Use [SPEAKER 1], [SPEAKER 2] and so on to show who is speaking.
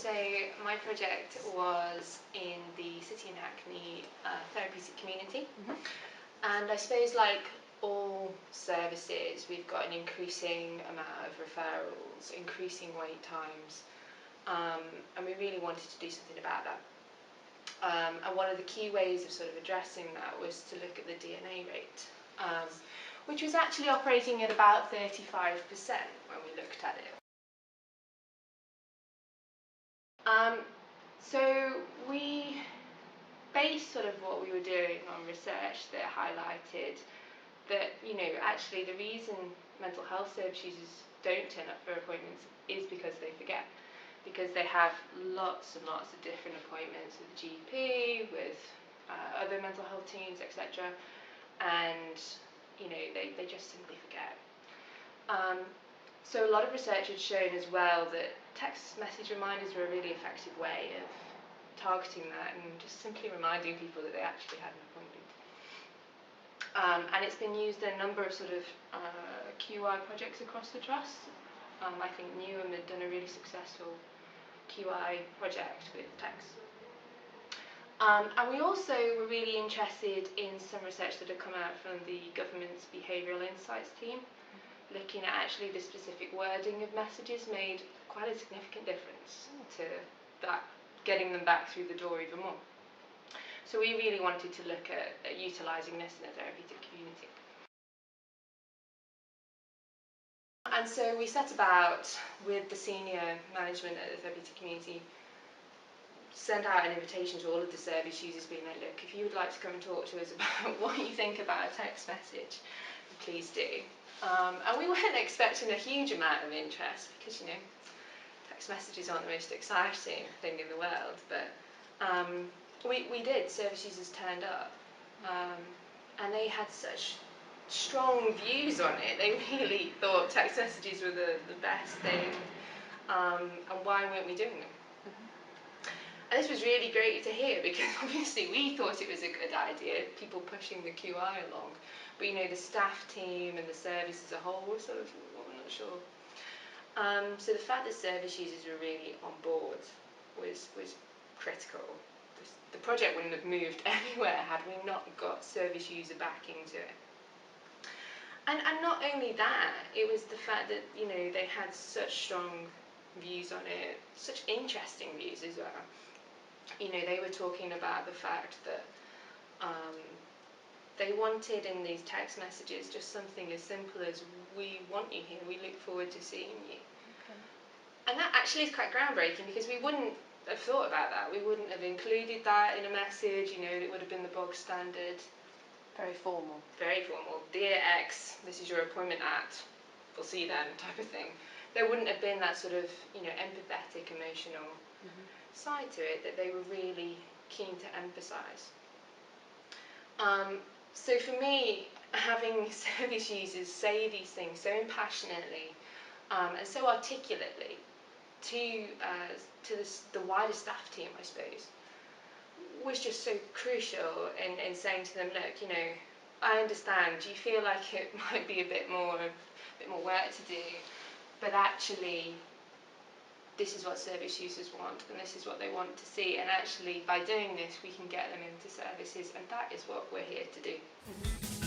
[SPEAKER 1] So my project was in the City in Hackney Therapeutic community, and I suppose like all services, we've got an increasing amount of referrals, increasing wait times, and we really wanted to do something about that. And one of the key ways of sort of addressing that was to look at the DNA rate, which was actually operating at about 35% when we looked at it. So we based sort of what we were doing on research that highlighted that, you know, actually the reason mental health service users don't turn up for appointments is because they forget, because they have lots and lots of different appointments with the GP, with other mental health teams, etc. And, you know, they just simply forget. So a lot of research had shown as well that text message reminders were a really effective way of targeting that and just simply reminding people that they actually had an appointment. And it's been used in a number of sort of QI projects across the trust. I think Newham had done a really successful QI project with text. And we also were really interested in some research that had come out from the government's behavioural insights team, looking at actually the specific wording of messages made quite a significant difference to that, getting them back through the door even more. So we really wanted to look at utilising this in a therapeutic community. And so we set about, with the senior management at the therapeutic community, send out an invitation to all of the service users being like, look, if you would like to come and talk to us about what you think about a text message, please do. And we weren't expecting a huge amount of interest because, you know, text messages aren't the most exciting thing in the world, but we did. Service users turned up, and they had such strong views on it. They really thought text messages were the best thing, and why weren't we doing them? And this was really great to hear, because obviously we thought it was a good idea, people pushing the QI along, but you know, the staff team and the service as a whole were sort of, well, we're not sure. So the fact that service users were really on board was critical. The project wouldn't have moved anywhere had we not got service user backing to it. And not only that, it was the fact that, you know, they had such strong views on it, such interesting views as well. You know, they were talking about the fact that they wanted in these text messages just something as simple as, we want you here, we look forward to seeing you. Okay. And that actually is quite groundbreaking, because we wouldn't have thought about that. We wouldn't have included that in a message, you know, it would have been the bog standard.
[SPEAKER 2] Very formal.
[SPEAKER 1] Very formal. Dear X, this is your appointment at, we'll see you then, type of thing. There wouldn't have been that sort of, you know, empathetic, emotional side to it that they were really keen to emphasise. So for me, having service users say these things so impassionately and so articulately to the wider staff team, I suppose, was just so crucial in saying to them, look, you know, I understand you feel like it might be a bit more work to do, but actually this is what service users want, and this is what they want to see, and actually by doing this we can get them into services, and that is what we're here to do.